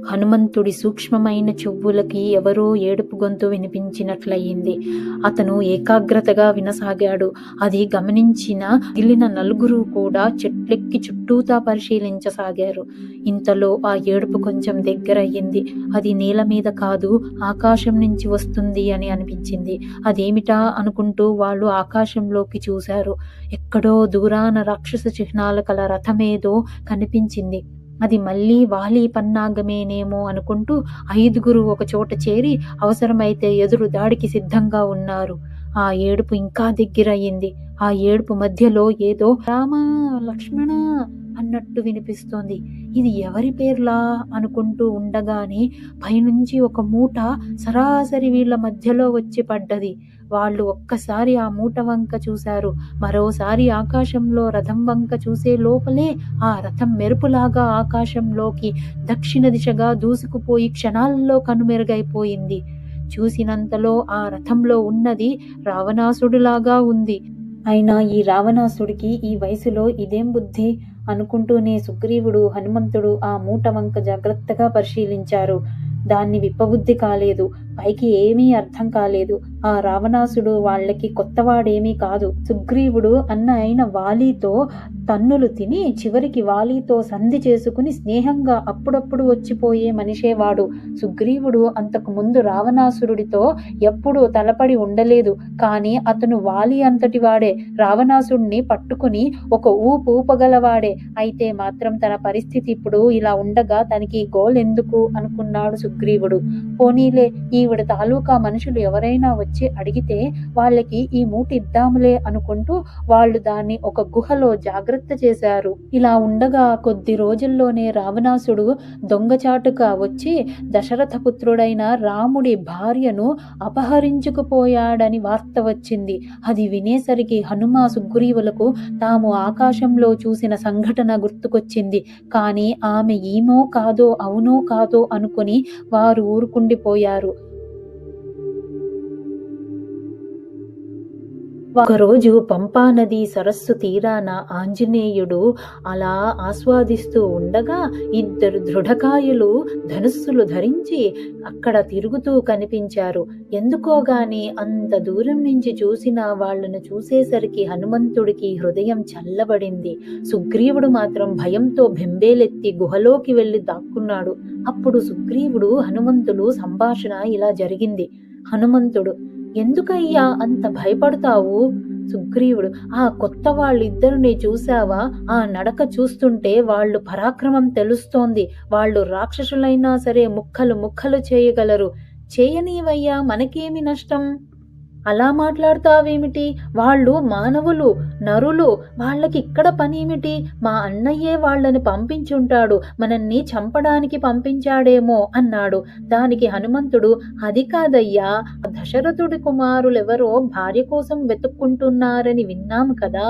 హనుమంతుడి సూక్ష్మమైన చెవులకి ఎవరో ఏడుపు గొంతు వినిపించినట్లయింది. అతను ఏకాగ్రతగా వినసాగాడు. అది గమనించిన మిగిలిన నలుగురు కూడా చెట్లెక్కి చుట్టూతా పరిశీలించసాగారు. ఇంతలో ఆ ఏడుపు కొంచెం దగ్గరయ్యింది. అది నేల మీద కాదు, ఆకాశం నుంచి వస్తుంది అని అనిపించింది. అదేమిటా అనుకుంటూ వాళ్ళు ఆకాశంలోకి చూశారు. ఎక్కడో దూరాన రాక్షస చిహ్నాలు కల రథమేదో కనిపించింది. అది మళ్ళీ వాలి పన్నాగమేనేమో అనుకుంటూ 5గురు ఒక చోట చేరి అవసరమైతే ఎదురు దాడికి సిద్ధంగా ఉన్నారు. ఆ ఏడుపు ఇంకా దగ్గరయ్యింది. ఆ ఏడుపు మధ్యలో ఏదో రామ లక్ష్మణ అన్నట్టు వినిపిస్తోంది. ఇది ఎవరి పేర్లా అనుకుంటూ ఉండగానే పైనుంచి ఒక మూట సరాసరి వీళ్ళ మధ్యలో వచ్చి పడ్డది. వాళ్ళు ఒక్కసారి ఆ మూట వంక చూశారు. మరోసారి ఆకాశంలో రథం వంక చూసే లోపలే ఆ రథం మెరుపులాగా ఆకాశంలోకి దక్షిణ దిశగా దూసుకుపోయి క్షణాల్లో కనుమెరుగైపోయింది. చూసినంతలో ఆ రథంలో ఉన్నది రావణాసుడిలాగా ఉంది. అయినా ఈ రావణాసుడికి ఈ వయసులో ఇదేం బుద్ధి అనుకుంటూనే సుగ్రీవుడు, హనుమంతుడు ఆ మూట వంక జాగ్రత్తగా పరిశీలించారు. దాన్ని విప్పబుద్ధి కాలేదు. పైకి ఏమీ అర్థం కాలేదు. ఆ రావణాసుడు వాళ్ళకి కొత్తవాడేమీ కాదు. సుగ్రీవుడు అన్న అయిన వాలీతో తన్నులు తిని చివరికి వాలీతో సంధి చేసుకుని స్నేహంగా అప్పుడప్పుడు వచ్చిపోయే మనిషేవాడు. సుగ్రీవుడు అంతకు ముందు రావణాసురుడితో ఎప్పుడూ తలపడి ఉండలేదు. కానీ అతను వాలి అంతటి వాడే. రావణాసుడిని పట్టుకుని ఒక ఊపగలవాడే. అయితే మాత్రం తన పరిస్థితి ఇప్పుడు ఇలా ఉండగా తనకి గోలెందుకు అనుకున్నాడు సుగ్రీవుడు. పోనీలే, ఈవిడ తాలూకా మనుషులు ఎవరైనా వచ్చి అడిగితే వాళ్ళకి ఈ మూట ఇద్దాములే అనుకుంటూ వాళ్ళు దాన్ని ఒక గుహలో జాగ్రత్త చేశారు. ఇలా ఉండగా కొద్ది రోజుల్లోనే రావణాసుడు దొంగచాటుగా వచ్చి దశరథ పుత్రుడైన రాముడి భార్యను అపహరించుకుపోయాడని వార్త వచ్చింది. అది వినేసరికి హనుమ, సుగ్రీవులకు తాము ఆకాశంలో చూసిన సంఘటన గుర్తుకొచ్చింది. కానీ ఆమె ఏమో కాదో అవునో కాదో అనుకుని వారు ఊరుకుండిపోయారు. ఒకరోజు పంపానది సరస్సు తీరాన ఆంజనేయుడు అలా ఆస్వాదిస్తూ ఉండగా 2 దృఢకాయులు ధనుస్సులు ధరించి అక్కడ తిరుగుతూ కనిపించారు. ఎందుకోగాని అంత దూరం నుంచి చూసిన వాళ్లను చూసేసరికి హనుమంతుడికి హృదయం చల్లబడింది. సుగ్రీవుడు మాత్రం భయంతో బెంబేలెత్తి గుహలోకి వెళ్లి దాక్కున్నాడు. అప్పుడు సుగ్రీవుడు, హనుమంతుడు సంభాషణ ఇలా జరిగింది. హనుమంతుడు: ఎందుకయ్యా అంత భయపడతావు? సుగ్రీవుడు: ఆ కొత్త వాళ్ళిద్దరిని చూశావా? ఆ నడక చూస్తుంటే వాళ్ళు పరాక్రమం తెలుస్తోంది. వాళ్ళు రాక్షసులైనా సరే ముక్కలు ముక్కలు చేయగలరు. చేయనీవయ్యా, మనకేమి నష్టం? అలా మాట్లాడతావేమిటి? వాళ్ళు మానవులు, నరులు. వాళ్ళకి ఇక్కడ పనేమిటి? మా అన్నయ్యే వాళ్ళని పంపించుంటాడు, మనల్ని చంపడానికి పంపించాడేమో అన్నాడు. దానికి హనుమంతుడు: అది కాదయ్యా, దశరథుడి కుమారులెవరో భార్య కోసం వెతుక్కుంటున్నారని విన్నాము కదా.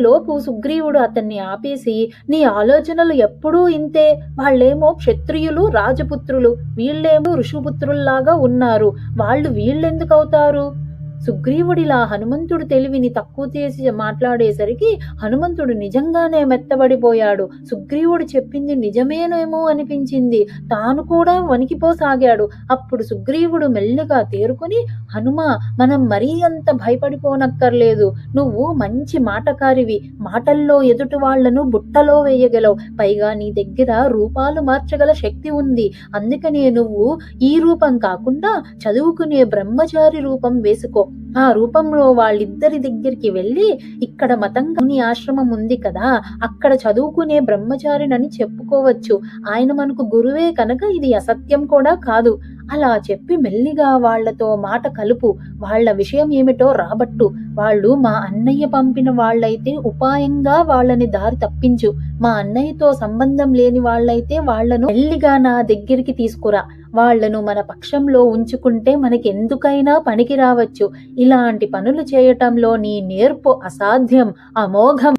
లోపు సుగ్రీవుడు అతన్ని ఆపేసి: నీ ఆలోచనలు ఎప్పుడూ ఇంతే. వాళ్ళేమో క్షత్రియులు, రాజపుత్రులు, వీళ్ళేమో ఋషిపుత్రుల్లాగా ఉన్నారు. వాళ్ళు వీళ్ళెందుకవుతారు? సుగ్రీవుడిలా హనుమంతుడు తెలివిని తక్కువ చేసి మాట్లాడేసరికి హనుమంతుడు నిజంగానే మెత్తబడిపోయాడు. సుగ్రీవుడు చెప్పింది నిజమేనేమో అనిపించింది. తాను కూడా వణికిపోసాగాడు. అప్పుడు సుగ్రీవుడు మెల్లిగా తేరుకుని: హనుమా, మనం మరీ అంత భయపడిపోనక్కర్లేదు. నువ్వు మంచి మాటకారివి. మాటల్లో ఎదుటి వాళ్లను బుట్టలో వేయగలవు. పైగా నీ దగ్గర రూపాలు మార్చగల శక్తి ఉంది. అందుకనే నువ్వు ఈ రూపం కాకుండా చదువుకునే బ్రహ్మచారి రూపం వేసుకో. ఆ రూపంలో వాళ్ళిద్దరి దగ్గరికి వెళ్ళి, ఇక్కడ మతంగాని ఆశ్రమం ఉంది కదా, అక్కడ చదువుకునే బ్రహ్మచారినని చెప్పుకోవచ్చు. ఆయన మనకు గురువే కనుక ఇది అసత్యం కూడా కాదు. అలా చెప్పి మెల్లిగా వాళ్లతో మాట కలుపు. వాళ్ల విషయం ఏమిటో రాబట్టు. వాళ్ళు మా అన్నయ్య పంపిన వాళ్ళైతే ఉపాయంగా వాళ్ళని దారి తప్పించు. మా అన్నయ్యతో సంబంధం లేని వాళ్ళైతే వాళ్లను మెల్లిగా నా దగ్గరికి తీసుకురా. వాళ్లను మన పక్షంలో ఉంచుకుంటే మనకెందుకైనా పనికి రావచ్చు. ఇలాంటి పనులు చేయటంలో నీ నేర్పు అసాధ్యం, అమోఘం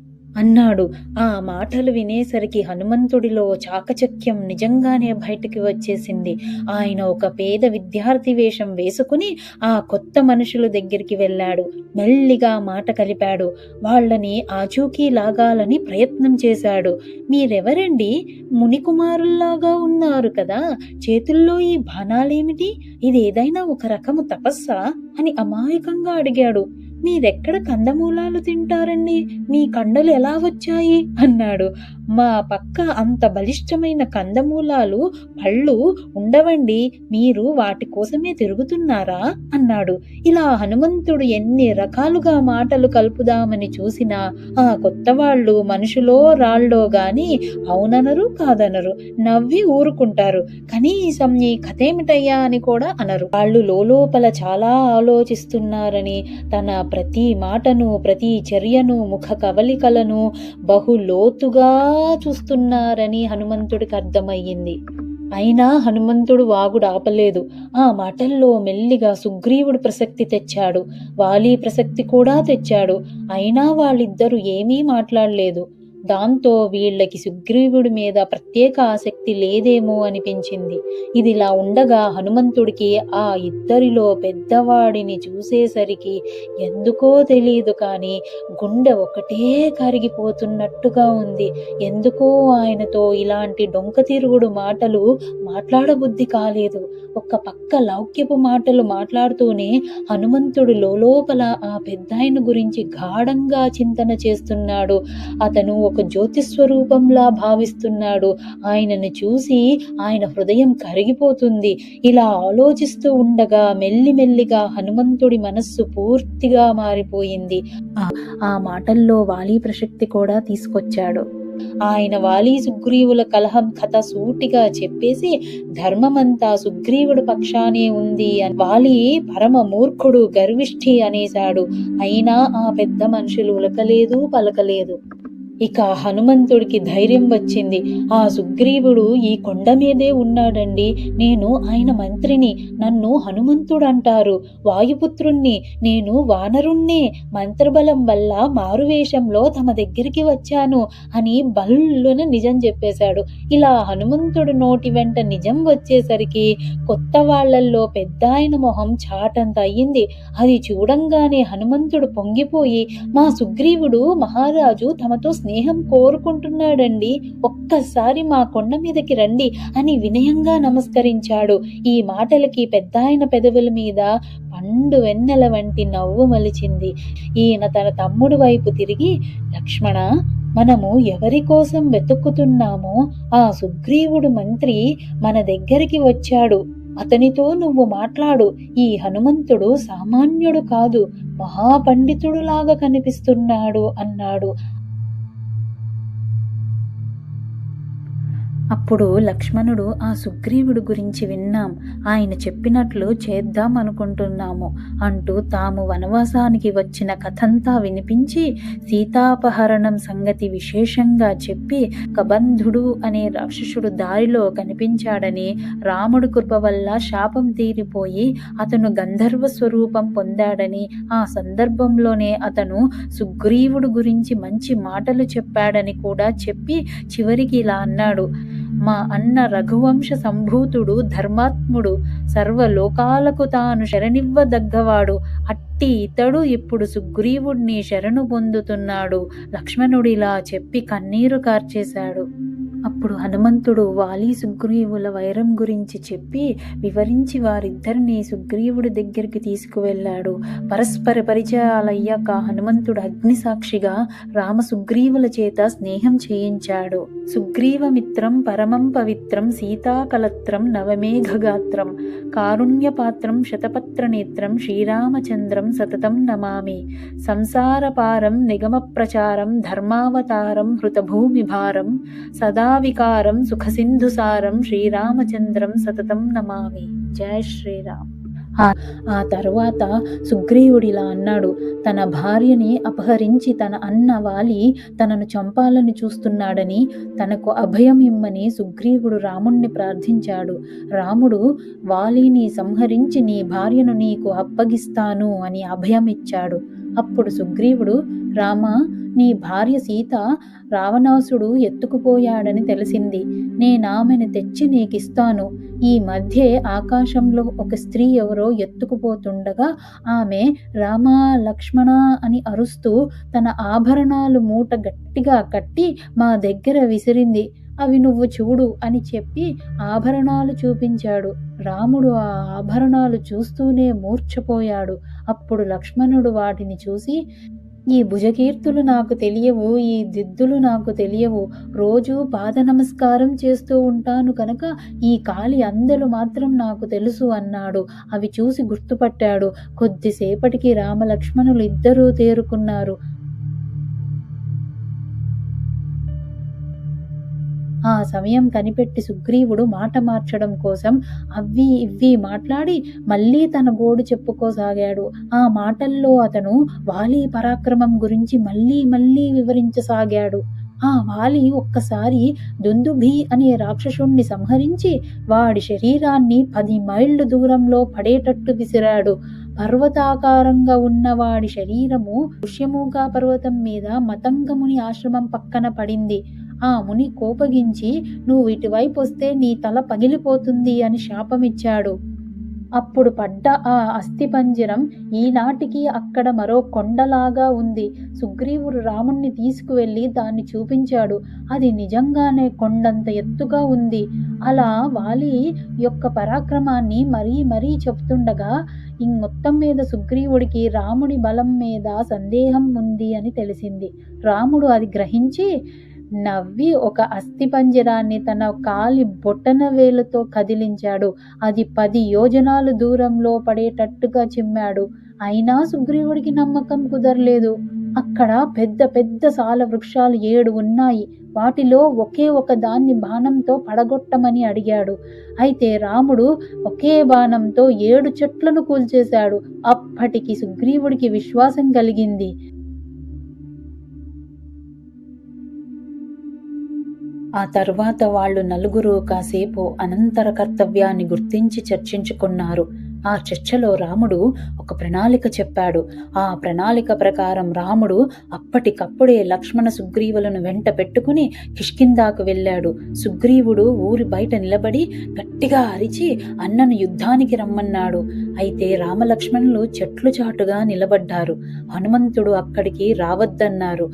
అన్నాడు. ఆ మాటలు వినేసరికి హనుమంతుడిలో చాకచక్యం నిజంగానే బయటికి వచ్చేసింది. ఆయన ఒక పేద విద్యార్థి వేషం వేసుకుని ఆ కొత్త మనుషుల దగ్గరికి వెళ్ళాడు. మెల్లిగా మాట కలిపాడు. వాళ్ళని ఆచూకీ లాగాలని ప్రయత్నం చేశాడు. మీరెవరండి? మునికుమారుల్లాగా ఉన్నారు కదా, చేతుల్లో ఈ బాణాలేమిటి? ఇదేదైనా ఒక రకము తపస్సా అని అమాయకంగా అడిగాడు. మీరెక్కడ కందమూలాలు తింటారండి? మీ కండలు ఎలా వచ్చాయి అన్నాడు. మా పక్క అంత బలిష్టమైన కందమూలాలు పళ్ళు ఉండవండి, మీరు వాటి కోసమే తిరుగుతున్నారా అన్నాడు. ఇలా హనుమంతుడు ఎన్ని రకాలుగా మాటలు కలుపుదామని చూసినా ఆ కొత్త వాళ్ళు మనుషులో రాళ్ళో గాని అవుననరు కాదనరు, నవ్వి ఊరుకుంటారు. కనీసం ఈ కథేమిటయ్యా అని కూడా అనరు. వాళ్ళు లోపల చాలా ఆలోచిస్తున్నారని, తన ప్రతి మాటను ప్రతి చర్యను ముఖ కవలికలను బహులోతుగా చూస్తున్నారని హనుమంతుడికి అర్థమయ్యింది. అయినా హనుమంతుడు వాగుడు ఆపలేదు. ఆ మాటల్లో మెల్లిగా సుగ్రీవుడు ప్రసక్తి తెచ్చాడు, వాలి ప్రసక్తి కూడా తెచ్చాడు. అయినా వాళ్ళిద్దరూ ఏమీ మాట్లాడలేదు. దాంతో వీళ్ళకి సుగ్రీవుడి మీద ప్రత్యేక ఆసక్తి లేదేమో అనిపించింది. ఇదిలా ఉండగా హనుమంతుడికి ఆ ఇద్దరిలో పెద్దవాడిని చూసేసరికి ఎందుకో తెలియదు కానీ గుండె ఒకటే కరిగిపోతున్నట్టుగా ఉంది. ఎందుకో ఆయనతో ఇలాంటి డొంక తిరుగుడు మాటలు మాట్లాడబుద్ధి కాలేదు. ఒక్క పక్క లౌక్యపు మాటలు మాట్లాడుతూనే హనుమంతుడు లోపల ఆ పెద్దాయన గురించి గాఢంగా చింతన చేస్తున్నాడు. అతను ఒక జ్యోతిస్వరూపంలా భావిస్తున్నాడు. ఆయనను చూసి ఆయన హృదయం కరిగిపోతుంది. ఇలా ఆలోచిస్తూ ఉండగా మెల్లిమెల్లిగా హనుమంతుడి మనస్సు పూర్తిగా మారిపోయింది. ఆ మాటల్లో వాలి ప్రసక్తి కూడా తీసుకొచ్చాడు. ఆయన వాలి సుగ్రీవుల కలహం కథ సూటిగా చెప్పేసి ధర్మమంతా సుగ్రీవుడి పక్షానే ఉంది అని వాలి పరమ మూర్ఖుడు గర్విష్ఠి అనేశాడు. అయినా ఆ పెద్ద మనుషులు ఉలకలేదు పలకలేదు. ఇక హనుమంతుడికి ధైర్యం వచ్చింది. ఆ సుగ్రీవుడు ఈ కొండ మీదే ఉన్నాడండి, నేను ఆయన మంత్రిని, నన్ను హనుమంతుడు అంటారు, వాయుపుత్రుణ్ణి, నేను వానరుణ్ణే, మంత్రబలం వల్ల మారువేషంలో తమ దగ్గరికి వచ్చాను అని బల్లున నిజం చెప్పేశాడు. ఇలా హనుమంతుడు నోటి వెంట నిజం వచ్చేసరికి కొత్త వాళ్లల్లో పెద్దాయన మొహం చాటంత అయ్యింది. అది చూడంగానే హనుమంతుడు పొంగిపోయి, మా సుగ్రీవుడు మహారాజు తమతో స్నేహం కోరుకుంటున్నాడండి, ఒక్కసారి మా కొండ మీదకి రండి అని వినయంగా నమస్కరించాడు. ఈ మాటలకి పెద్దాయన పెదవుల మీద పండు వెన్నెల వంటి నవ్వు మలిచింది. ఈయన తన తమ్ముడు వైపు తిరిగి, లక్ష్మణ, మనము ఎవరి కోసం వెతుక్కుతున్నామో ఆ సుగ్రీవుడు మంత్రి మన దగ్గరికి వచ్చాడు, అతనితో నువ్వు మాట్లాడు. ఈ హనుమంతుడు సామాన్యుడు కాదు, మహాపండితుడులాగా కనిపిస్తున్నాడు అన్నాడు. అప్పుడు లక్ష్మణుడు, ఆ సుగ్రీవుడు గురించి విన్నాం, ఆయన చెప్పినట్లు చేద్దాం అనుకుంటున్నాము అంటూ తాము వనవాసానికి వచ్చిన కథంతా వినిపించి సీతాపహరణం సంగతి విశేషంగా చెప్పి, కబంధుడు అనే రాక్షసుడు దారిలో కనిపించాడని, రాముడు కృప వల్ల శాపం తీరిపోయి అతను గంధర్వ స్వరూపం పొందాడని, ఆ సందర్భంలోనే అతను సుగ్రీవుడు గురించి మంచి మాటలు చెప్పాడని కూడా చెప్పి చివరికి ఇలా అన్నాడు, మా అన్న రఘువంశ సంభూతుడు, ధర్మాత్ముడు, సర్వలోకాలకు తాను శరణివ్వదగ్గవాడు, అట్టి ఇతడు ఇప్పుడు సుగ్రీవుడిని శరణు పొందుతున్నాడు. లక్ష్మణుడిలా చెప్పి కన్నీరు కార్చేశాడు. అప్పుడు హనుమంతుడు వాలి సుగ్రీవుల వైరం గురించి చెప్పి వివరించి వారిద్దరిని సుగ్రీవుడి దగ్గరికి తీసుకువెళ్ళాడు. పరస్పర పరిచయాలయ్యాక హనుమంతుడు అగ్నిసాక్షిగా రామ సుగ్రీవుల చేత స్నేహం చేయించాడు. సుగ్రీవమిత్రం పరమం పవిత్రం సీతాకలత్రం నవమేఘగాత్రం కారుణ్యపాత్రం శతపత్రనేత్రం శ్రీరామచంద్రం సతతం నమామి. సంసారపారం నిగమ ప్రచారం ధర్మావతారం హృతభూమిభారం సదా వికారం సుఖసింధుసారం శ్రీరామచంద్రం సతతం నమామి. జయ శ్రీరామ్. ఆ తరువాత సుగ్రీవుడిలా అన్నాడు, తన భార్యని అపహరించి తన అన్న వాలి తనను చంపాలని చూస్తున్నాడని, తనకు అభయం ఇమ్మని సుగ్రీవుడు రాముణ్ణి ప్రార్థించాడు. రాముడు వాలిని సంహరించి నీ భార్యను నీకు అప్పగిస్తాను అని అభయం ఇచ్చాడు. అప్పుడు సుగ్రీవుడు, రామా, నీ భార్య సీత రావణాసుడు ఎత్తుకుపోయాడని తెలిసింది. నేనామెను తెచ్చి నీకిస్తాను. ఈ మధ్యే ఆకాశంలో ఒక స్త్రీ ఎవరో ఎత్తుకుపోతుండగా ఆమె రామా లక్ష్మణ అని అరుస్తూ తన ఆభరణాలు మూట గట్టిగా కట్టి మా దగ్గర విసిరింది. అవి నువ్వు చూడు అని చెప్పి ఆభరణాలు చూపించాడు. రాముడు ఆ ఆభరణాలు చూస్తూనే మూర్ఛపోయాడు. అప్పుడు లక్ష్మణుడు వాటిని చూసి, ఈ భుజకీర్తులు నాకు తెలియవు, ఈ దిద్దులు నాకు తెలియవు. రోజూ పాద నమస్కారం చేస్తూ ఉంటాను కనుక ఈ కాలి అందెలు మాత్రం నాకు తెలుసు అన్నాడు. అవి చూసి గుర్తుపట్టాడు. కొద్దిసేపటికి రామలక్ష్మణులు ఇద్దరూ తేరుకున్నారు. ఆ సమయం కనిపెట్టి సుగ్రీవుడు మాట మార్చడం కోసం అవ్వి ఇవ్వి మాట్లాడి మళ్ళీ తన గోడు చెప్పుకోసాగాడు. ఆ మాటల్లో అతను వాలి పరాక్రమం గురించి మళ్ళీ వివరించసాగాడు. ఆ వాలి ఒక్కసారి దుందుభి అనే రాక్షసుణ్ణి సంహరించి వాడి శరీరాన్ని 10 మైళ్ళు దూరంలో పడేటట్టు విసిరాడు. పర్వతాకారంగా ఉన్న వాడి శరీరము ఋష్యమూక పర్వతం మీద మతంగముని ఆశ్రమం పక్కన పడింది. ఆ ముని కోపగించి, నువ్వు ఇటువైపు వస్తే నీ తల పగిలిపోతుంది అని శాపమిచ్చాడు. అప్పుడు పడ్డ ఆ అస్థిపంజరం ఈనాటికి అక్కడ మరో కొండలాగా ఉంది. సుగ్రీవుడు రాముణ్ణి తీసుకువెళ్ళి దాన్ని చూపించాడు. అది నిజంగానే కొండంత ఎత్తుగా ఉంది. అలా వాలి యొక్క పరాక్రమాన్ని మరీ చెప్తుండగా మొత్తం మీద సుగ్రీవుడికి రాముడి బలం మీద సందేహం ఉంది అని తెలిసింది. రాముడు అది గ్రహించి నవ్వి ఒక అస్థిపంజరాన్ని తన కాలి బొటన వేలుతో కదిలించాడు. అది 10 యోజనాలు దూరంలో పడేటట్టుగా చిమ్మాడు. అయినా సుగ్రీవుడికి నమ్మకం కుదరలేదు. అక్కడ పెద్ద సాల వృక్షాలు 7 ఉన్నాయి. వాటిలో ఒకే ఒక దాన్ని బాణంతో పడగొట్టమని అడిగాడు. అయితే రాముడు ఒకే బాణంతో 7 చెట్లను కూల్చేశాడు. అప్పటికి సుగ్రీవుడికి విశ్వాసం కలిగింది. ఆ తర్వాత వాళ్ళు నలుగురు కాసేపు అనంతర కర్తవ్యాన్ని గుర్తించి చర్చించుకున్నారు. ఆ చర్చలో రాముడు ఒక ప్రణాళిక చెప్పాడు. ఆ ప్రణాళిక ప్రకారం రాముడు అప్పటికప్పుడే లక్ష్మణ సుగ్రీవులను వెంట పెట్టుకుని కిష్కిందాకు వెళ్ళాడు. సుగ్రీవుడు ఊరి బయట నిలబడి గట్టిగా అరిచి అన్నను యుద్ధానికి రమ్మన్నాడు. అయితే రామలక్ష్మణులు చెట్లు చాటుగా నిలబడ్డారు. హనుమంతుడు అక్కడికి రావద్దన్నారు.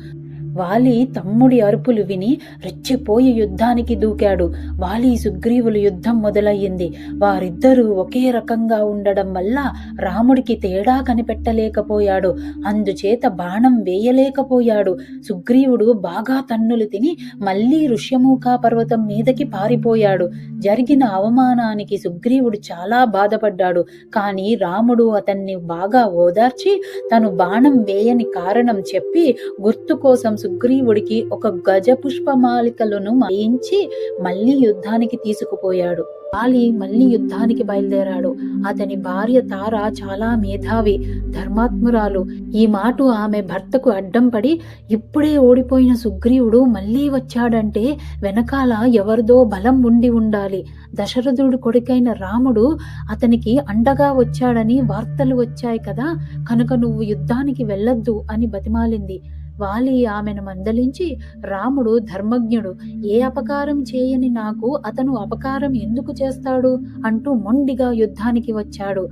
వాలి తమ్ముడి అరుపులు విని రెచ్చిపోయి యుద్ధానికి దూకాడు. వాలి సుగ్రీవులు యుద్ధం మొదలయ్యింది. వారిద్దరూ ఒకే రకంగా ఉండడం వల్ల రాముడికి తేడా కనిపెట్టలేకపోయాడు. అందుచేత బాణం వేయలేకపోయాడు. సుగ్రీవుడు బాగా తన్నులు తిని మళ్ళీ ఋష్యమూక పర్వతం మీదకి పారిపోయాడు. జరిగిన అవమానానికి సుగ్రీవుడు చాలా బాధపడ్డాడు. కానీ రాముడు అతన్ని బాగా ఓదార్చి తను బాణం వేయని కారణం చెప్పి గుర్తు కోసం సుగ్రీవుడికి ఒక గజ పుష్పమాలికలను వేయించి మళ్ళీ యుద్ధానికి తీసుకుపోయాడు. వాలి మళ్ళీ యుద్ధానికి బయలుదేరాడు. అతని భార్య తార చాలా మేధావి, ధర్మాత్మురాలు. ఈ మాట ఆమె భర్తకు అడ్డం పడి, ఇప్పుడే ఓడిపోయిన సుగ్రీవుడు మళ్ళీ వచ్చాడంటే వెనకాల ఎవరిదో బలం ఉండి ఉండాలి. దశరథుడి కొడుకైన రాముడు అతనికి అండగా వచ్చాడని వార్తలు వచ్చాయి కదా, కనుక నువ్వు యుద్ధానికి వెళ్ళొద్దు అని బతిమాలింది. వాలి ఆమెను మందలించి, రాముడు ధర్మజ్ఞుడు, ఏ అపకారం చేయని నాకు అతను అపకారం ఎందుకు చేస్తాడు అంటూ మొండిగా యుద్ధానికి వచ్చాడు.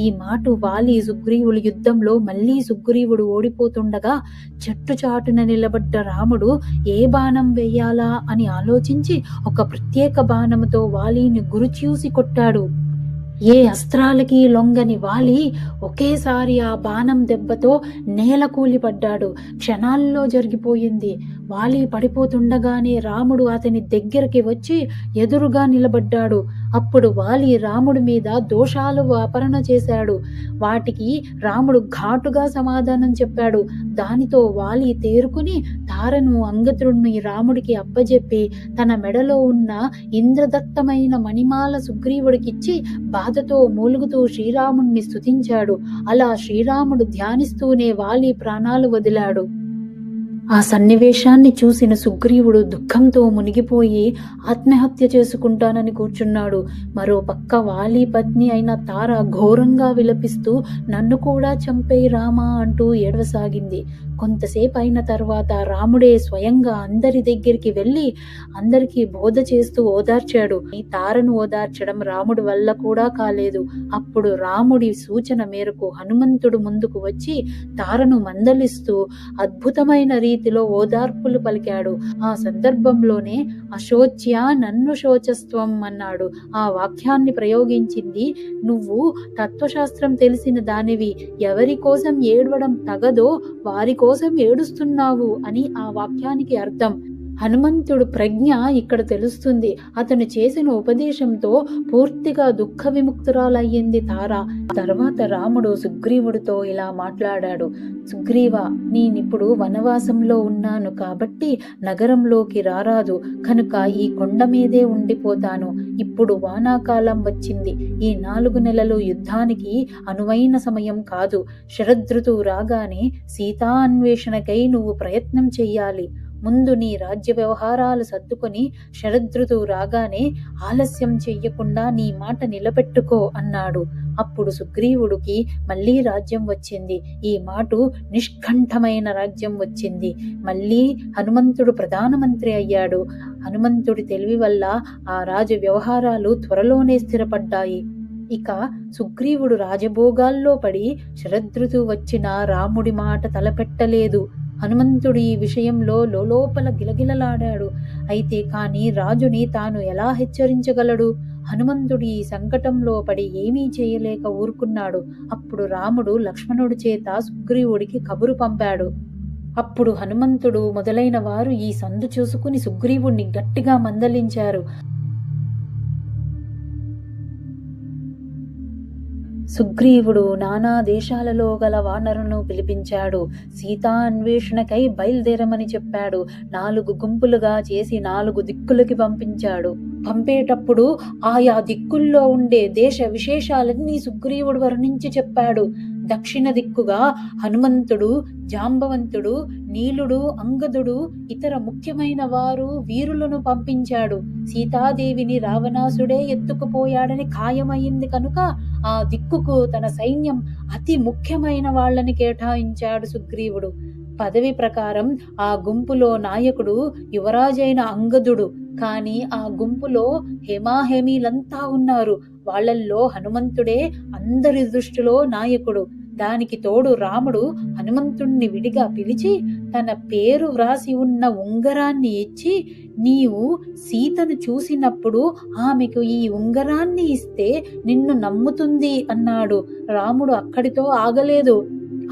ఈ మాట వాలి సుగ్రీవుల యుద్ధంలో మళ్ళీ సుగ్రీవుడు ఓడిపోతుండగా చెట్టు చాటున నిలబడ్డ రాముడు ఏ బాణం వేయాలా అని ఆలోచించి ఒక ప్రత్యేక బాణముతో వాలిని గురిచూసి కొట్టాడు. ఏ అస్త్రాలకి లొంగని వాలి ఒకేసారి ఆ బాణం దెబ్బతో నేల కూలిపడ్డాడు. క్షణాల్లో జరిగిపోయింది. వాలి పడిపోతుండగానే రాముడు అతని దగ్గరికి వచ్చి ఎదురుగా నిలబడ్డాడు. అప్పుడు వాలి రాముడి మీద దోషాలు అపరణ చేశాడు. వాటికి రాముడు ఘాటుగా సమాధానం చెప్పాడు. దానితో వాలి తేరుకుని తారను అంగదుడిని రాముడికి అప్పజెప్పి తన మెడలో ఉన్న ఇంద్రదత్తమైన మణిమాల సుగ్రీవుడికిచ్చి బాధతో మూలుగుతూ శ్రీరాముణ్ణి స్తుతించాడు. అలా శ్రీరాముడు ధ్యానిస్తూనే వాలి ప్రాణాలు వదిలాడు. ఆ సన్నివేశాన్ని చూసిన సుగ్రీవుడు దుఃఖంతో మునిగిపోయి ఆత్మహత్య చేసుకుంటానని కూర్చున్నాడు. మరో పక్క వాలి పత్ని అయిన తార ఘోరంగా విలపిస్తూ నన్ను కూడా చంపేయి రామా అంటూ ఏడవసాగింది. కొంతసేపు అయిన తర్వాత రాముడే స్వయంగా అందరి దగ్గరికి వెళ్ళి అందరికీ బోధ చేస్తూ ఓదార్చాడు. ఈ తారను ఓదార్చడం రాముడి వల్ల కూడా కాలేదు. అప్పుడు రాముడి సూచన మేరకు హనుమంతుడు ముందుకు వచ్చి తారను మందలిస్తూ అద్భుతమైన రీతిలో ఓదార్పులు పలికాడు. ఆ సందర్భంలోనే అశోచ్య నన్ను శోచస్త్వం అన్నాడు. ఆ వాక్యాన్ని ప్రయోగించింది నువ్వు తత్వశాస్త్రం తెలిసిన దానివి, ఎవరి కోసం ఏడవడం తగదో వారి కోసం ఏడుస్తున్నావు అని ఆ వాక్యానికి అర్థం. హనుమంతుడు ప్రజ్ఞ ఇక్కడ తెలుస్తుంది. అతను చేసిన ఉపదేశంతో పూర్తిగా దుఃఖ విముక్తురాలయ్యింది తార. తర్వాత రాముడు సుగ్రీవుడితో ఇలా మాట్లాడాడు. సుగ్రీవ, నేనిప్పుడు వనవాసంలో ఉన్నాను కాబట్టి నగరంలోకి రారాదు, కనుక ఈ కొండ మీదే ఉండిపోతాను. ఇప్పుడు వానాకాలం వచ్చింది. ఈ 4 నెలలు యుద్ధానికి అనువైన సమయం కాదు. శరదృతువు రాగానే సీతా అన్వేషణకై నువ్వు ప్రయత్నం చెయ్యాలి. ముందు నీ రాజ్య వ్యవహారాలు సర్దుకొని శరదృతువు రాగానే ఆలస్యం చెయ్యకుండా నీ మాట నిలబెట్టుకో అన్నాడు. అప్పుడు సుగ్రీవుడికి మళ్ళీ రాజ్యం వచ్చింది. ఈ మాటు నిష్కంఠమైన రాజ్యం వచ్చింది. మళ్ళీ హనుమంతుడు ప్రధానమంత్రి అయ్యాడు. హనుమంతుడి తెలివి వల్ల ఆ రాజ వ్యవహారాలు త్వరలోనే స్థిరపడ్డాయి. ఇక సుగ్రీవుడు రాజభోగాల్లో పడి శరదృతువు వచ్చినా రాముడి మాట తలపెట్టలేదు. హనుమంతుడు ఈ విషయంలో లోలోపల గిలగిలలాడాడు. అయితే కాని రాజుని తాను ఎలా హెచ్చరించగలడు? హనుమంతుడు ఈ సంకటంలో పడి ఏమీ చేయలేక ఊరుకున్నాడు. అప్పుడు రాముడు లక్ష్మణుడి చేత సుగ్రీవుడికి కబురు పంపాడు. అప్పుడు హనుమంతుడు మొదలైన వారు ఈ సందు చూసుకుని సుగ్రీవుణ్ణి గట్టిగా మందలించారు. సుగ్రీవుడు నానా దేశాలలో గల వానరులను పిలిపించాడు. సీతా అన్వేషణకై బయలుదేరమని చెప్పాడు. 4 గుంపులుగా చేసి 4 దిక్కులకి పంపించాడు. పంపేటప్పుడు ఆయా దిక్కుల్లో ఉండే దేశ విశేషాలన్నీ సుగ్రీవుడు వర్ణించి చెప్పాడు. దక్షిణ దిక్కుగా హనుమంతుడు, జాంబవంతుడు, నీలుడు, అంగదుడు, ఇతర ముఖ్యమైన వారు వీరులను పంపించాడు. సీతాదేవిని రావణాసుడే ఎత్తుకుపోయాడని ఖాయమైంది కనుక ఆ దిక్కుకు తన సైన్యం అతి ముఖ్యమైన వాళ్ళని కేటాయించాడు సుగ్రీవుడు. పదవి ప్రకారం ఆ గుంపులో నాయకుడు యువరాజైన అంగదుడు. కాని ఆ గుంపులో హేమాహేమీలంతా ఉన్నారు. వాళ్లల్లో హనుమంతుడే అందరి దృష్టిలో నాయకుడు. దానికి తోడు రాముడు హనుమంతుణ్ణి విడిగా పిలిచి తన పేరు వ్రాసి ఉన్న ఉంగరాన్ని ఇచ్చి, నీవు సీతను చూసినప్పుడు ఆమెకు ఈ ఉంగరాన్ని ఇస్తే నిన్ను నమ్ముతుంది అన్నాడు. రాముడు అక్కడితో ఆగలేదు.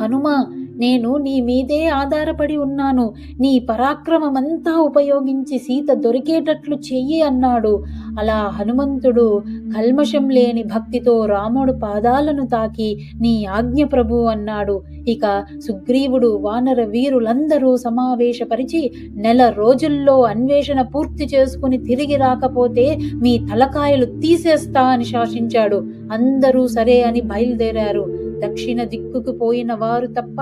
హనుమా, నేను నీ మీదే ఆధారపడి ఉన్నాను. నీ పరాక్రమమంతా ఉపయోగించి సీత దొరికేటట్లు చెయ్యి అన్నాడు. అలా హనుమంతుడు కల్మషం లేని భక్తితో రాముడు పాదాలను తాకి నీ ఆజ్ఞ ప్రభు అన్నాడు. ఇక సుగ్రీవుడు వానర వీరులందరూ సమావేశపరిచి 1 రోజుల్లో అన్వేషణ పూర్తి చేసుకుని తిరిగి రాకపోతే మీ తలకాయలు తీసేస్తా అని శాసించాడు. అందరూ సరే అని బయలుదేరారు. దక్షిణ దిక్కుకు పోయిన వారు తప్ప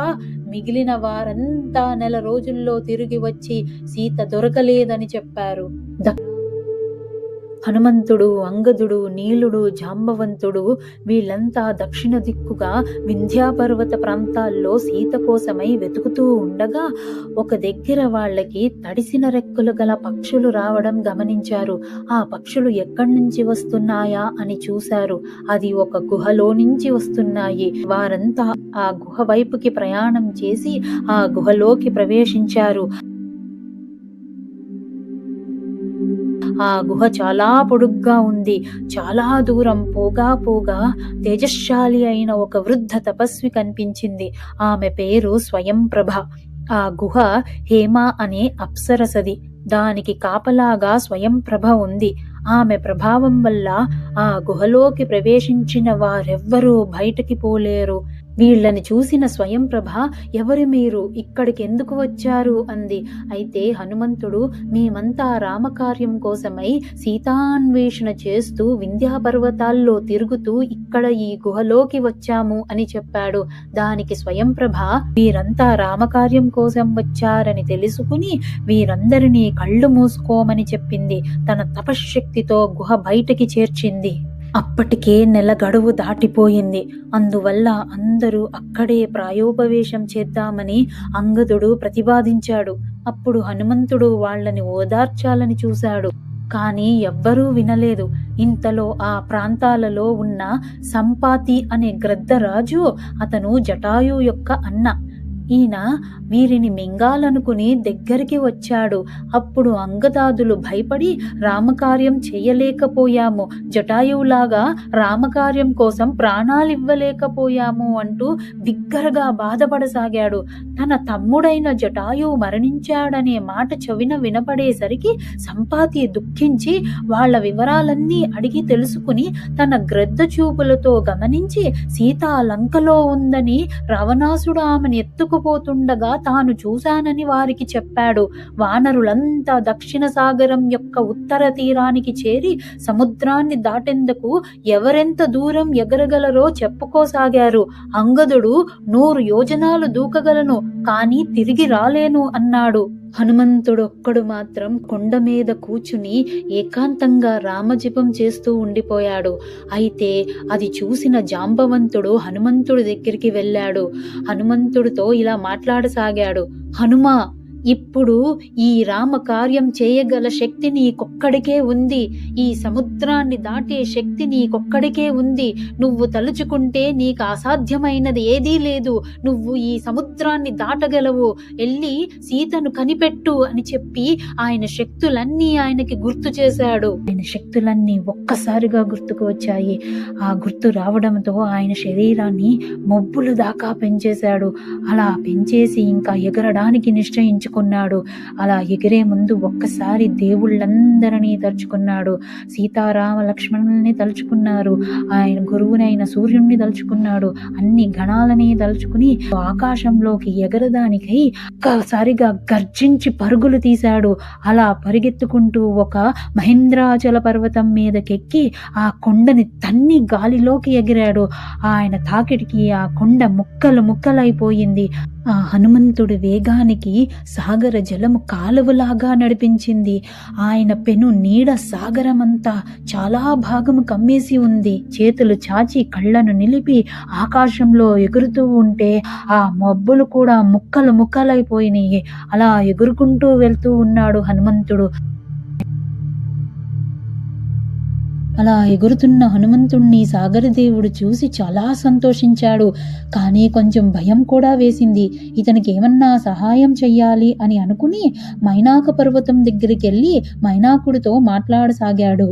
మిగిలిన వారంతా 1 రోజుల్లో తిరిగి వచ్చి సీత దొరకలేదని చెప్పారు. హనుమంతుడు, అంగదుడు, నీలుడు, జాంబవంతుడు వీళ్ళంతా దక్షిణ దిక్కుగా వింధ్యాపర్వత ప్రాంతాల్లో సీత కోసమై వెతుకుతూ ఉండగా ఒక దగ్గర వాళ్ళకి తడిసిన రెక్కలు గల పక్షులు రావడం గమనించారు. ఆ పక్షులు ఎక్కడి నుంచి వస్తున్నాయా అని చూశారు. అది ఒక గుహలో నుంచి వస్తున్నాయి. వారంతా ఆ గుహ వైపుకి ప్రయాణం చేసి ఆ గుహలోకి ప్రవేశించారు. ఆ గుహ చాలా పొడుగ్గా ఉంది. చాలా దూరం పోగా తేజశ్శాలి అయిన ఒక వృద్ధ తపస్వి కనిపించింది. ఆమె పేరు స్వయంప్రభ. ఆ గుహ హేమ అనే అప్సరసది. దానికి కాపలాగా స్వయంప్రభ ఉంది. ఆమె ప్రభావం వల్ల ఆ గుహలోకి ప్రవేశించిన వారెవ్వరూ బయటికి పోలేరు. వీళ్ళని చూసిన స్వయంప్రభ, ఎవరు మీరు, ఇక్కడికి ఎందుకు వచ్చారు అంది. అయితే హనుమంతుడు, మేమంతా రామకార్యం కోసమై సీతాన్వేషణ చేస్తూ వింధ్యాపర్వతాల్లో తిరుగుతూ ఇక్కడ ఈ గుహలోకి వచ్చాము అని చెప్పాడు. దానికి స్వయంప్రభ, వీరంతా రామకార్యం కోసం వచ్చారని తెలుసుకుని వీరందరినీ కళ్ళు మూసుకోమని చెప్పింది. తన తపశ్శక్తితో గుహ బయటికి చేర్చింది. అప్పటికే నెల గడువు దాటిపోయింది. అందువల్ల అందరూ అక్కడే ప్రాయోపవేశం చేద్దామని అంగదుడు ప్రతిపాదించాడు. అప్పుడు హనుమంతుడు వాళ్ళని ఓదార్చాలని చూశాడు. కానీ ఎవ్వరూ వినలేదు. ఇంతలో ఆ ప్రాంతాలలో ఉన్న సంపాతి అనే గ్రద్దరాజు, అతను జటాయు యొక్క అన్న, ఈయన వీరిని మింగాలనుకుని దగ్గరికి వచ్చాడు. అప్పుడు అంగదాదులు భయపడి, రామకార్యం చేయలేకపోయాము, జటాయువులాగా రామకార్యం కోసం ప్రాణాలివ్వలేకపోయాము అంటూ బిగ్గరగా బాధపడసాగాడు. తన తమ్ముడైన జటాయువు మరణించాడనే మాట చెవిన వినపడేసరికి సంపాతి దుఃఖించి వాళ్ళ వివరాలన్నీ అడిగి తెలుసుకుని తన గ్రద్ద చూపులతో గమనించి సీత లంకలో ఉందని, రావణాసుడు ఆమెను ఎత్తుకుపోతుండగా తాను చూశానని వారికి చెప్పాడు. వానరులంతా దక్షిణ సాగరం యొక్క ఉత్తర తీరానికి చేరి సముద్రాన్ని దాటేందుకు ఎవరెంత దూరం ఎగరగలరో చెప్పుకోసాగారు. అంగదుడు 100 యోజనాలు దూకగలను, కానీ తిరిగి రాలేను అన్నాడు. హనుమంతుడొక్కడు మాత్రం కొండ మీద కూర్చుని ఏకాంతంగా రామజపం చేస్తూ ఉండిపోయాడు. అయితే అది చూసిన జాంబవంతుడు హనుమంతుడి దగ్గరికి వెళ్ళాడు. హనుమంతుడితో ఇలా మాట్లాడసాగాడు. హనుమా, ఇప్పుడు ఈ రామ కార్యం చేయగల శక్తి నీకొక్కడికే ఉంది. ఈ సముద్రాన్ని దాటే శక్తి నీకొక్కడికే ఉంది. నువ్వు తలుచుకుంటే నీకు అసాధ్యమైనది ఏదీ లేదు. నువ్వు ఈ సముద్రాన్ని దాటగలవు. వెళ్ళి సీతను కనిపెట్టు అని చెప్పి ఆయన శక్తులన్నీ ఆయనకి గుర్తు చేశాడు. ఆయన శక్తులన్నీ ఒక్కసారిగా గుర్తుకు వచ్చాయి. ఆ గుర్తు రావడంతో ఆయన శరీరాన్ని మొబ్బులు దాకా పెంచేశాడు. అలా పెంచేసి ఇంకా ఎగరడానికి నిశ్చయించుకున్నాడు. అలా ఎగిరే ముందు ఒక్కసారి దేవుళ్ళందరినీ తలుచుకున్నాడు. సీతారామ లక్ష్మణుల్ని తలుచుకున్నారు. ఆయన గురువునైన సూర్యుణ్ణి తలుచుకున్నాడు. అన్ని గణాలని తలుచుకుని ఆకాశంలోకి ఎగరదానికై ఒక్కసారిగా గర్జించి పరుగులు తీశాడు. అలా పరిగెత్తుకుంటూ ఒక మహేంద్రాచల పర్వతం మీదకెక్కి ఆ కొండని తన్ని గాలిలోకి ఎగిరాడు. ఆయన తాకిడికి ఆ కొండ ముక్కలు ముక్కలైపోయింది. ఆ హనుమంతుడి వేగానికి సాగర జలము కాలువలాగా నడిపించింది. ఆయన పెను నీడ సాగరమంతా చాలా భాగము కమ్మేసి ఉంది. చేతులు చాచి కళ్ళను నిలిపి ఆకాశంలో ఎగురుతూ ఉంటే ఆ మబ్బులు కూడా ముక్కలు ముక్కలైపోయినాయి. అలా ఎగురుకుంటూ వెళ్తూ ఉన్నాడు హనుమంతుడు. అలా ఎగురుతున్న హనుమంతుణ్ణి సాగరదేవుడు చూసి చాలా సంతోషించాడు. కానీ కొంచెం భయం కూడా వేసింది. ఇతనికి ఏమన్నా సహాయం చెయ్యాలి అని అనుకుని మైనాక పర్వతం దగ్గరికి వెళ్ళి మైనాకుడితో మాట్లాడసాగాడు.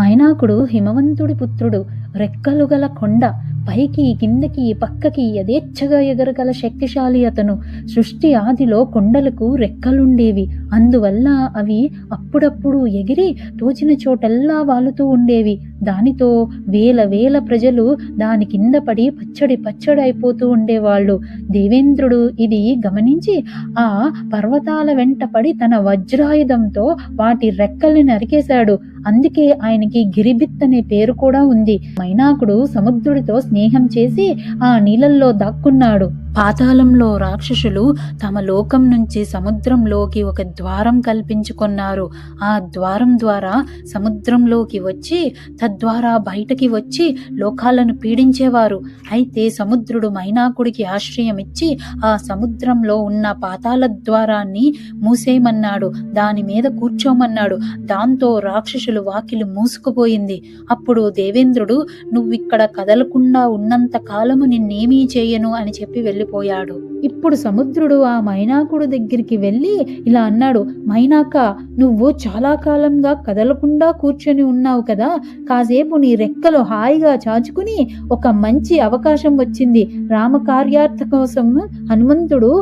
మైనాకుడు హిమవంతుడి పుత్రుడు. రెక్కలు గల కొండ, పైకి కిందకి పక్కకి యథేచ్ఛగా ఎగరగల శక్తిశాలి అతను. సృష్టి ఆదిలో కొండలకు రెక్కలుండేవి. అందువల్ల అవి అప్పుడప్పుడు ఎగిరి తోచిన చోటెల్లా వాలుతూ ఉండేవి. దానితో వేల వేల ప్రజలు దాని కింద పడి పచ్చడి అయిపోతూ ఉండేవాళ్ళు. దేవేంద్రుడు ఇది గమనించి ఆ పర్వతాల వెంట పడి తన వజ్రాయుధంతో వాటి రెక్కల్ని నరికేశాడు. అందుకే ఆయనకి గిరిబిత్ అనే పేరు కూడా ఉంది. మైనాకుడు సముద్రుడితో స్నేహం చేసి ఆ నీళ్ళల్లో దాక్కున్నాడు. పాతాళంలో రాక్షసులు తమ లోకం నుంచి సముద్రంలోకి ఒక ద్వారం కల్పించుకున్నారు. ఆ ద్వారం ద్వారా సముద్రంలోకి వచ్చి తద్వారా బయటకి వచ్చి లోకాలను పీడించేవారు. అయితే సముద్రుడు మైనాకుడికి ఆశ్రయం ఇచ్చి ఆ సముద్రంలో ఉన్న పాతాళ ద్వారాన్ని మూసేయమన్నాడు. దాని మీద కూర్చోమన్నాడు. దాంతో రాక్షసులు వాకిలి మూసుకుపోయింది. అప్పుడు దేవేంద్రుడు, నువ్విక్కడ కదలకుండా ఉన్నంత కాలము నిన్నేమీ చేయను అని చెప్పి వెళ్ళిపోయాడు. ఇప్పుడు సముద్రుడు ఆ మైనాకుడు దగ్గరికి వెళ్ళి ఇలా అన్నాడు. మైనాక, నువ్వు చాలా కాలంగా కదలకుండా కూర్చొని ఉన్నావు కదా, కాసేపు నీ రెక్కలు హాయిగా చాచుకుని ఒక మంచి అవకాశం వచ్చింది. రామకార్యార్థ కోసం హనుమంతుడు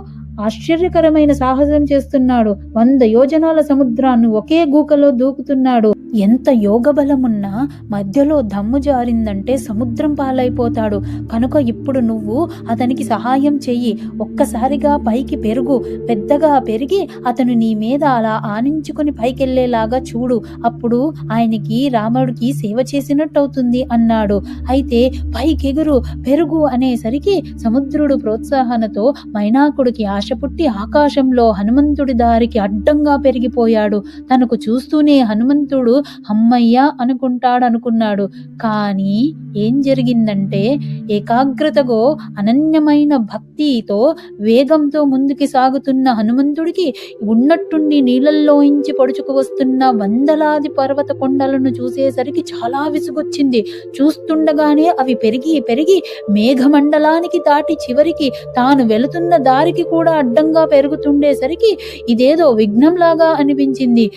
ఆశ్చర్యకరమైన సాహసం చేస్తున్నాడు. 100 యోజనాల సముద్రాన్ని ఒకే గూకలో దూకుతున్నాడు. ఎంత యోగబలమున్నా మధ్యలో దమ్ము జారిందంటే సముద్రం పాలైపోతాడు. కనుక ఇప్పుడు నువ్వు అతనికి సహాయం చెయ్యి. ఒక్కసారిగా పైకి పెరుగు. పెద్దగా పెరిగి అతను నీ మీద అలా ఆనించుకుని పైకెళ్లేలాగా చూడు. అప్పుడు ఆయనకి రాముడికి సేవ చేసినట్టు అవుతుంది అన్నాడు. అయితే పైకెగురు పెరుగు అనేసరికి సముద్రుడు ప్రోత్సాహనతో మైనాకుడికి ఆశ పుట్టి ఆకాశంలో హనుమంతుడి దారికి అడ్డంగా పెరిగిపోయాడు. తనకు చూస్తూనే హనుమంతుడు అమ్మయ్య అనుకున్నాడు. కానీ ఏం జరిగిందంటే ఏకాగ్రతతో అనన్యమైన భక్తితో వేగంతో ముందుకి సాగుతున్న హనుమంతుడికి ఉన్నట్టుండి నీళ్ళల్లోంచి పొడుచుకు వస్తున్న వందలాది పర్వత కొండలను చూసేసరికి చాలా విసుగొచ్చింది. చూస్తుండగానే అవి పెరిగి పెరిగి మేఘమండలానికి దాటి చివరికి తాను వెళుతున్న దారికి కూడా అడ్డంగా పెరుగుతుండేసరికి ఇదేదో విఘ్నంలాగా అనిపించింది.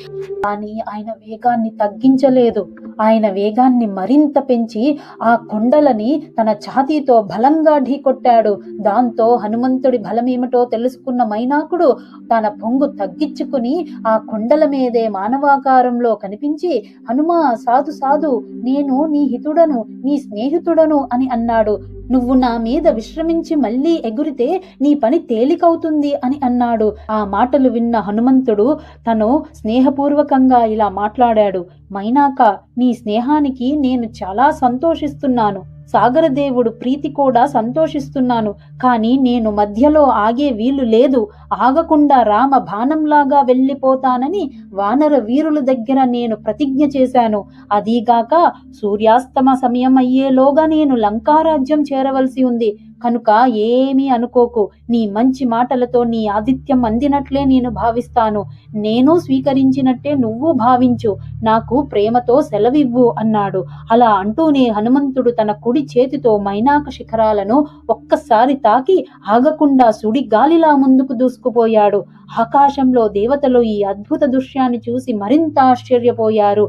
కానీ ఆయన వేగాన్ని తగ్గించలేదు. ఆయన వేగాన్ని మరింత పెంచి ఆ కొండలని తన ఛాతీతో బలంగా ఢీకొట్టాడు. దాంతో హనుమంతుడి బలమేమిటో తెలుసుకున్న మైనాకుడు తన పొంగు తగ్గించుకుని ఆ కొండల మీదే మానవాకారంలో కనిపించి, హనుమా సాధు సాధు, నేను నీ హితుడను, నీ స్నేహితుడను అని అన్నాడు. నువ్వు నా మీద విశ్రమించి మళ్ళీ ఎగురితే నీ పని తేలికవుతుంది అని అన్నాడు. ఆ మాటలు విన్న హనుమంతుడు తను స్నేహపూర్వకంగా ఇలా మాట్లాడాడు. మైనాక, నీ స్నేహానికి నేను చాలా సంతోషిస్తున్నాను. సాగరదేవుడు ప్రీతి కూడా సంతోషిస్తున్నాను. కానీ నేను మధ్యలో ఆగే వీలు లేదు. ఆగకుండా రామ బాణంలాగా వెళ్ళిపోతానని వానర వీరుల దగ్గర నేను ప్రతిజ్ఞ చేశాను. అదీగాక సూర్యాస్తమ సమయం అయ్యేలోగా నేను లంకారాజ్యం చేరవలసి ఉంది. కనుక ఏమీ అనుకోకు. నీ మంచి మాటలతో నీ ఆతిథ్యం అందినట్లే నేను భావిస్తాను. నేను స్వీకరించినట్టే నువ్వు భావించు. నాకు ప్రేమతో సెలవివ్వు అన్నాడు. అలా అంటూనే హనుమంతుడు తన కుడి చేతితో మైనాక శిఖరాలను ఒక్కసారి తాకి ఆగకుండా సుడి గాలిలా ముందుకు దూసుకుపోయాడు. ఆకాశంలో దేవతలు ఈ అద్భుత దృశ్యాన్ని చూసి మరింత ఆశ్చర్యపోయారు.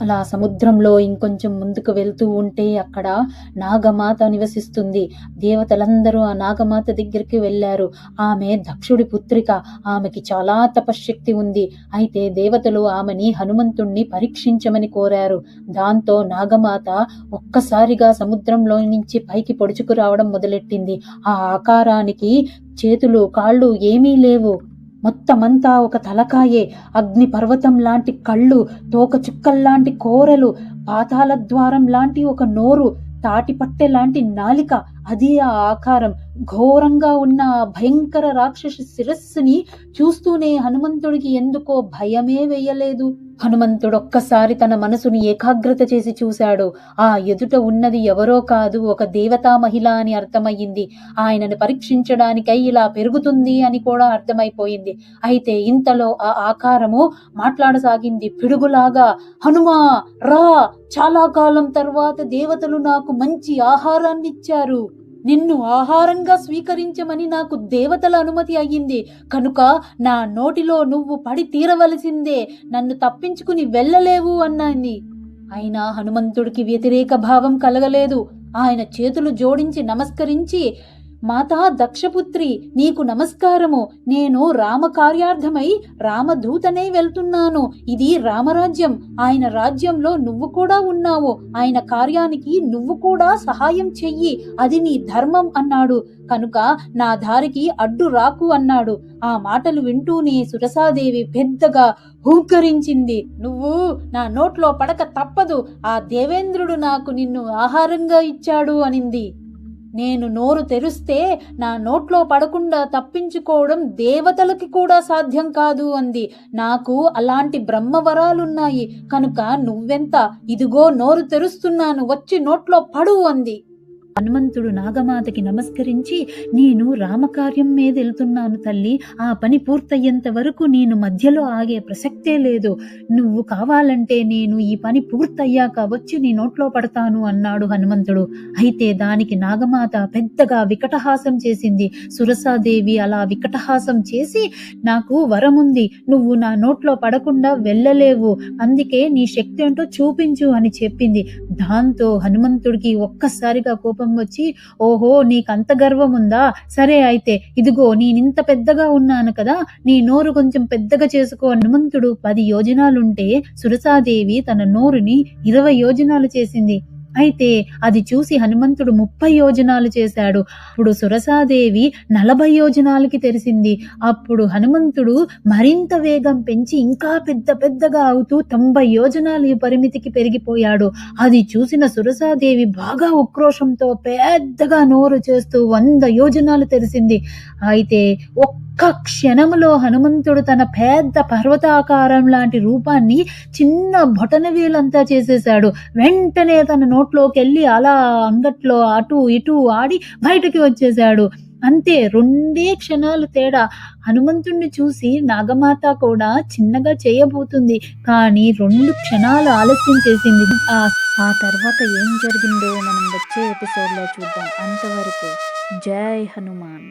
అలా సముద్రంలో ఇంకొంచెం ముందుకు వెళ్తూ ఉంటే అక్కడ నాగమాత నివసిస్తుంది. దేవతలందరూ ఆ నాగమాత దగ్గరికి వెళ్ళారు. ఆమె దక్షుడి పుత్రిక. ఆమెకి చాలా తపశ్శక్తి ఉంది. అయితే దేవతలు ఆమెని హనుమంతుణ్ణి పరీక్షించమని కోరారు. దాంతో నాగమాత ఒక్కసారిగా సముద్రంలో నుంచి పైకి పొడుచుకు రావడం మొదలెట్టింది. ఆ ఆకారానికి చేతులు కాళ్ళు ఏమీ లేవు. మొత్తమంతా ఒక తలకాయే. అగ్ని పర్వతం లాంటి కళ్ళు, తోక చుక్కల్లాంటి కోరలు, పాతాళ ద్వారం లాంటి ఒక నోరు, తాటిపట్టె లాంటి నాలిక. అది ఆ ఆకారం. ఘోరంగా ఉన్న ఆ భయంకర రాక్షస శిరస్సుని చూస్తూనే హనుమంతుడికి ఎందుకో భయమే వేయలేదు. హనుమంతుడు ఒక్కసారి తన మనసుని ఏకాగ్రత చేసి చూశాడు. ఆ ఎదుట ఉన్నది ఎవరో కాదు, ఒక దేవతా మహిళ అని అర్థమయ్యింది. ఆయనను పరీక్షించడానికై ఇలా పెరుగుతుంది అని కూడా అర్థమైపోయింది. అయితే ఇంతలో ఆ ఆకారము మాట్లాడసాగింది పిడుగులాగా. హనుమా రా, చాలా కాలం తర్వాత దేవతలు నాకు మంచి ఆహారాన్ని ఇచ్చారు. నిన్ను ఆహారంగా స్వీకరించమని నాకు దేవతల అనుమతి అయ్యింది. కనుక నా నోటిలో నువ్వు పడి తీరవలసిందే. నన్ను తప్పించుకుని వెళ్ళలేవు అన్నది. అయినా హనుమంతుడికి వ్యతిరేక భావం కలగలేదు. ఆయన చేతులు జోడించి నమస్కరించి, మాతా దక్షపుత్రి, నీకు నమస్కారము. నేను రామ కార్యార్థమై రామదూతనే వెళ్తున్నాను. ఇది రామరాజ్యం. ఆయన రాజ్యంలో నువ్వు కూడా ఉన్నావు. ఆయన కార్యానికి నువ్వు కూడా సహాయం చెయ్యి. అది నీ ధర్మం అన్నాడు. కనుక నా దారికి అడ్డు రాకు అన్నాడు. ఆ మాటలు వింటూనే సురసాదేవి పెద్దగా హూంకరించింది. నువ్వు నా నోట్లో పడక తప్పదు. ఆ దేవేంద్రుడు నాకు నిన్ను ఆహారంగా ఇచ్చాడు అనింది. నేను నోరు తెరిస్తే నా నోట్లో పడకుండా తప్పించుకోవడం దేవతలకి కూడా సాధ్యం కాదు అంది. నాకు అలాంటి బ్రహ్మవరాలున్నాయి. కనుక నువ్వెంత, ఇదిగో నోరు తెరుస్తున్నాను, వచ్చి నోట్లో పడు అంది. హనుమంతుడు నాగమాతకి నమస్కరించి, నేను రామకార్యం మీద వెళ్తున్నాను తల్లి. ఆ పని పూర్తయ్యేంత వరకు నేను మధ్యలో ఆగే ప్రసక్తే లేదు. నువ్వు కావాలంటే నేను ఈ పని పూర్తయ్యాక వచ్చి నీ నోట్లో పడతాను అన్నాడు హనుమంతుడు. అయితే దానికి నాగమాత పెద్దగా వికటహాసం చేసింది. సురసాదేవి అలా వికటహాసం చేసి, నాకు వరముంది, నువ్వు నా నోట్లో పడకుండా వెళ్ళలేవు, అందుకే నీ శక్తి ఏంటో చూపించు అని చెప్పింది. దాంతో హనుమంతుడికి ఒక్కసారిగా కోపం కోపం వచ్చి, ఓహో నీకంత గర్వం ఉందా, సరే అయితే ఇదిగో నేనింత పెద్దగా ఉన్నాను కదా, నీ నోరు కొంచెం పెద్దగా చేసుకో. హనుమంతుడు 10 యోజనాలుంటే సురసాదేవి తన నోరుని 20 యోజనాలు చేసింది. అయితే అది చూసి హనుమంతుడు 30 యోజనాలు చేశాడు. అప్పుడు సురసాదేవి 40 యోజనాలకి తెరిసింది. అప్పుడు హనుమంతుడు మరింత వేగం పెంచి ఇంకా పెద్దగా అవుతూ 90 యోజనాలు పరిమితికి పెరిగిపోయాడు. అది చూసిన సురసాదేవి బాగా ఉక్రోషంతో పెద్దగా నోరు చేస్తూ 100 యోజనాలు తెరిసింది. అయితే ఒక్క క్షణములో హనుమంతుడు తన పెద్ద పర్వతాకారం లాంటి రూపాన్ని చిన్న బొటనవేలంతా చేసేశాడు. వెంటనే తన నోట్లోకెళ్ళి అలా అంగట్లో అటు ఇటు ఆడి బయటకి వచ్చేశాడు. అంతే, 2 క్షణాలు తేడా. హనుమంతుణ్ణి చూసి నాగమాత కూడా చిన్నగా చేయబోతుంది, కానీ 2 క్షణాలు ఆలస్యం చేసింది. ఆ తర్వాత ఏం జరిగిందో మనం వచ్చే ఎపిసోడ్లో చూద్దాం. అంతవరకు జై హనుమాన్.